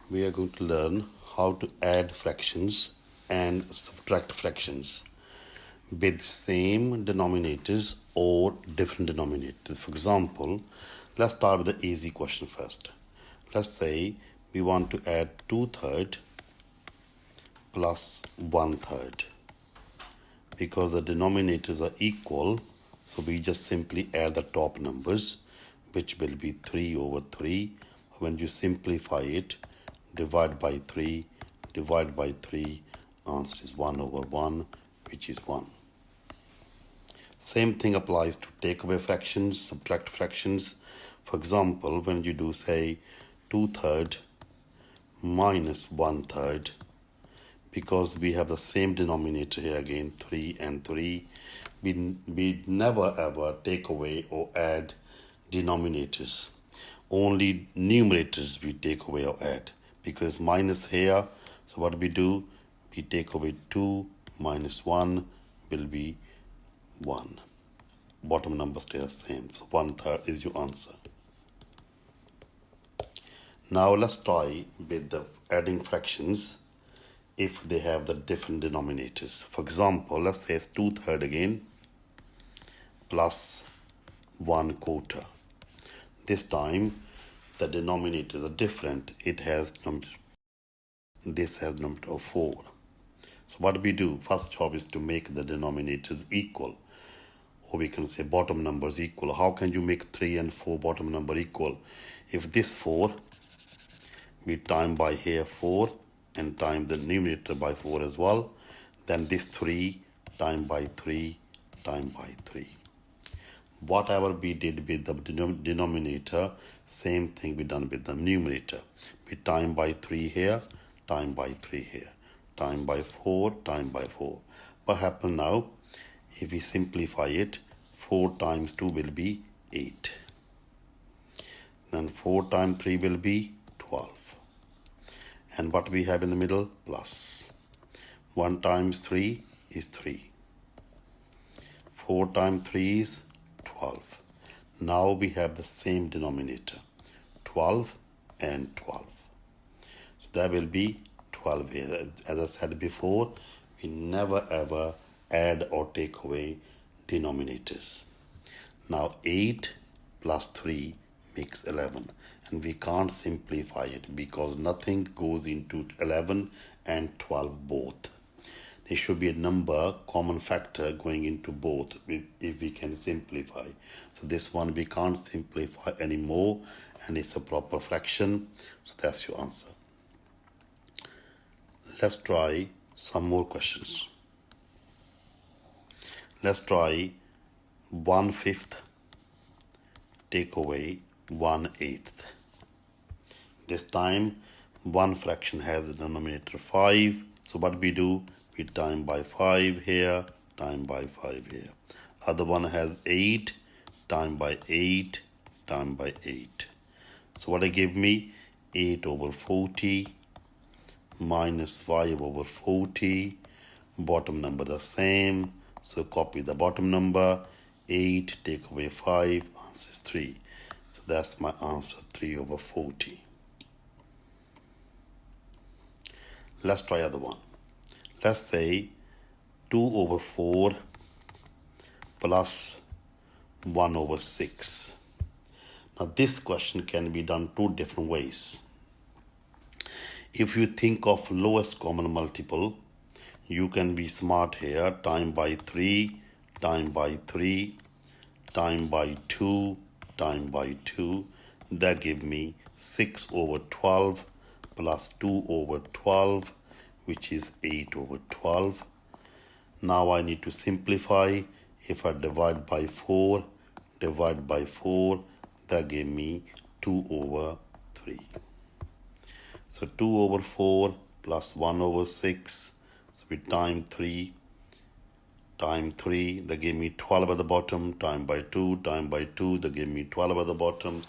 we are going to learn how to add fractions and subtract fractions with same denominators or different denominators. For example, let's start with the easy question first. Let's say we want to add 2/3 plus 1/3. Because the denominators are equal, so we just simply add the top numbers, which will be 3/3. When you simplify it, divide by 3, divide by 3, answer is 1/1, which is 1. Same thing applies to take away fractions, subtract fractions. For example, when you do say 2/3 minus 1/3, because we have the same denominator here again, 3 and 3, we never ever take away or add denominators. Only numerators we take away or add, because minus here. So what we do, we take away 2 minus 1 will be 1. Bottom number stays the same. So 1/3 is your answer. Now let's try with the adding fractions if they have the different denominators. For example, let's say it's 2/3 again plus 1/4. This time the denominators are different. It has this has number of 4. So what we do, first job is to make the denominators equal, or we can say bottom numbers equal. How can you make 3 and 4 bottom number equal? If this 4 we time by here 4 and time the numerator by 4 as well, then this 3 time by 3 time by 3. Whatever we did with the denominator, same thing we done with the numerator. We time by 3 here, time by 3 here, time by 4, time by 4. What happens now? If we simplify it, 4 times 2 will be 8. Then 4 times 3 will be 12. And what we have in the middle? Plus. 1 times 3 is 3. 4 times 3 is 12. Now we have the same denominator, 12 and 12. So that will be 12 here. As I said before, we never ever add or take away denominators. Now 8 plus 3 makes 11. And we can't simplify it because nothing goes into 11 and 12 both. There should be a number, common factor going into both if we can simplify. So this one we can't simplify anymore, and it's a proper fraction. So that's your answer. Let's try some more questions. Let's try 1/5 take away 1/8. This time one fraction has a denominator 5. So what we do, we time by 5 here, time by 5 here. Other one has 8, time by 8, time by 8. So what it give me? 8/40 minus 5/40. Bottom number the same. So copy the bottom number. 8 take away 5, answer is 3. So that's my answer, 3/40. Let's try other one. Let's say 2/4 plus 1/6. Now this question can be done 2 different ways. If you think of lowest common multiple, you can be smart here. Time by 3, time by 3, time by 2, time by 2. That give me 6/12 plus 2/12, which is 8/12. Now I need to simplify. If I divide by 4, divide by 4, that gave me 2/3. So 2/4 plus 1/6. So we time 3, that gave me 12 at the bottom, time by 2, that gave me 12 at the bottom.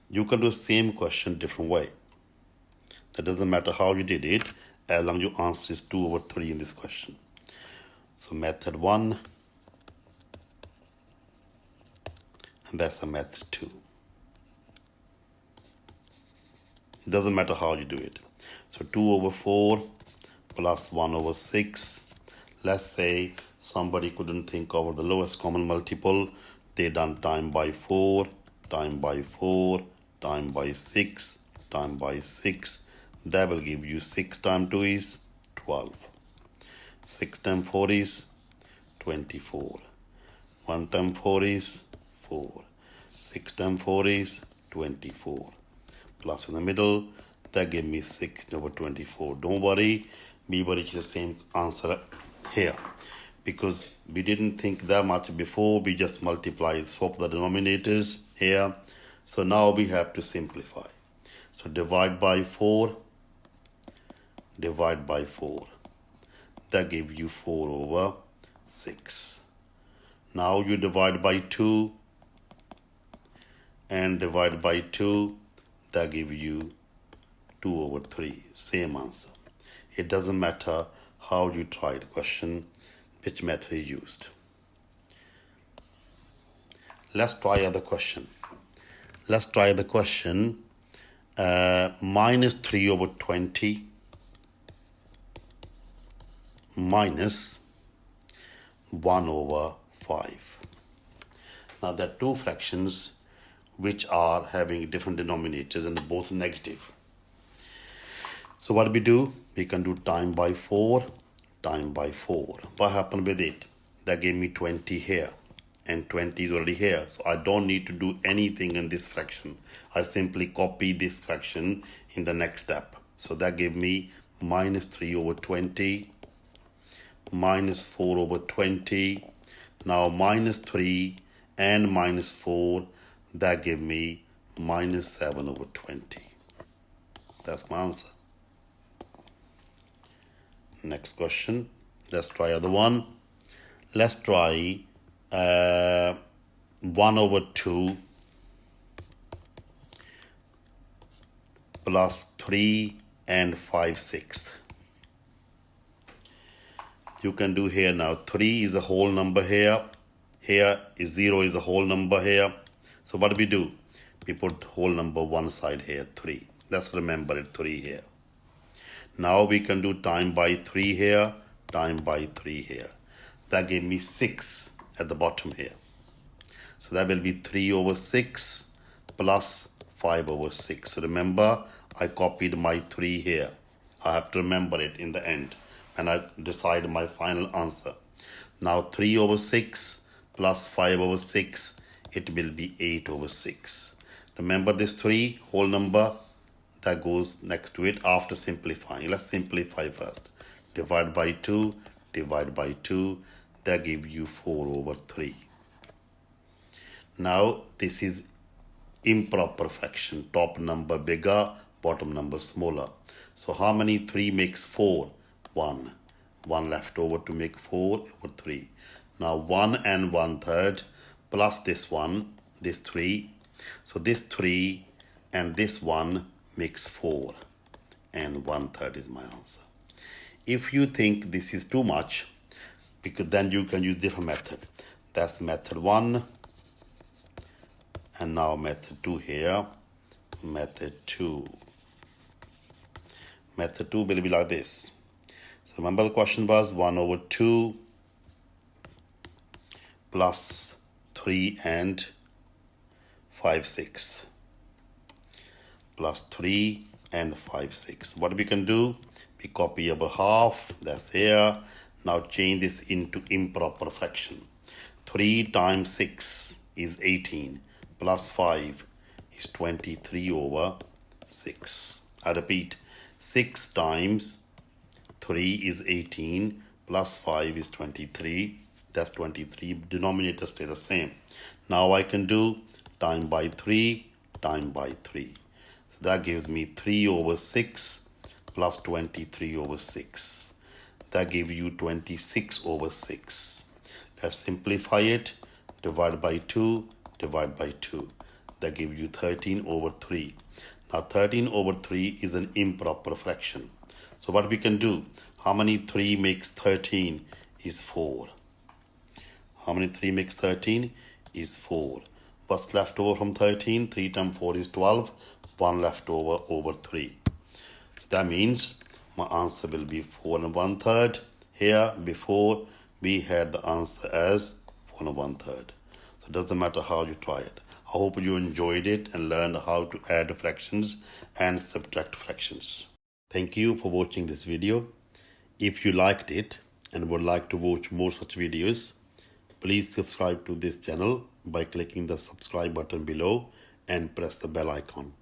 You can do the same question different way. That doesn't matter how you did it, as long as your answer is 2/3 in this question. So method 1, and that's the method 2. Doesn't matter how you do it. So 2 over 4 plus 1 over 6. Let's say somebody couldn't think of the lowest common multiple. They done time by 4, time by 4, time by 6, time by 6. That will give you 6 times 2 is 12. 6 times 4 is 24. 1 times 4 is 4. 6 times 4 is 24. Plus in the middle, that gave me 6 over 24. Don't worry, we will reach the same answer here. Because we didn't think that much before, we just multiplied, swap the denominators here. So now we have to simplify. So divide by 4, divide by 4. That gives you 4 over 6. Now you divide by 2 and divide by 2. That gives you 2 over 3. Same answer. It doesn't matter how you try the question, which method is used. Let's try other question. Let's try the question minus 3 over 20 minus 1 over 5. Now there are two fractions which are having different denominators and both negative. So what we do? We can do time by 4, time by 4. What happened with it? That gave me 20 here and 20 is already here. So I don't need to do anything in this fraction. I simply copy this fraction in the next step. So that gave me minus 3 over 20, minus 4 over 20. Now minus 3 and minus 4, that gave me minus 7 over 20. That's my answer. Next question. Let's try other one. Let's try 1 over 2 plus 3 and 5/6. You can do here now. 3 is a whole number here. Here is 0 is a whole number here. So what do we do? We put whole number one side here, 3. Let's remember it, 3 here. Now we can do time by 3 here, time by 3 here. That gave me 6 at the bottom here. So that will be 3 over 6 plus 5 over 6. Remember, I copied my 3 here. I have to remember it in the end and I decide my final answer. Now 3 over 6 plus 5 over 6, it will be 8 over 6. Remember this 3 whole number that goes next to it after simplifying. Let's simplify first. Divide by 2, divide by 2, that gives you 4 over 3. Now this is improper fraction. Top number bigger, bottom number smaller. So how many 3 makes 4? 1. 1 left over to make 4 over 3. Now 1 and 1/3 plus this one, this 3. So this 3 and this 1 makes 4 and 1/3 is my answer. If you think this is too much, because then you can use different method. That's method 1 and now method 2 here. Method 2. Method 2 will be like this. So remember the question was 1 over 2 plus 3 and 5/6 plus 3 and 5/6. What we can do? We copy over half, that's here. Now change this into improper fraction. 3 times 6 is 18 plus 5 is 23 over 6. I repeat, 6 times 3 is 18 plus 5 is 23. That's 23. Denominator stay the same. Now I can do time by 3, time by 3. So that gives me 3 over 6 plus 23 over 6. That gives you 26 over 6. Let's simplify it. Divide by 2, divide by 2. That gives you 13 over 3. Now 13 over 3 is an improper fraction. So what we can do? How many 3 makes 13 is 4. How many 3 makes 13 is 4. What's left over from 13? 3 times 4 is 12. 1 left over 3. So that means my answer will be 4 and 1/3. Here before we had the answer as 4 and 1/3. So it doesn't matter how you try it. I hope you enjoyed it and learned how to add fractions and subtract fractions. Thank you for watching this video. If you liked it and would like to watch more such videos, please subscribe to this channel by clicking the subscribe button below and press the bell icon.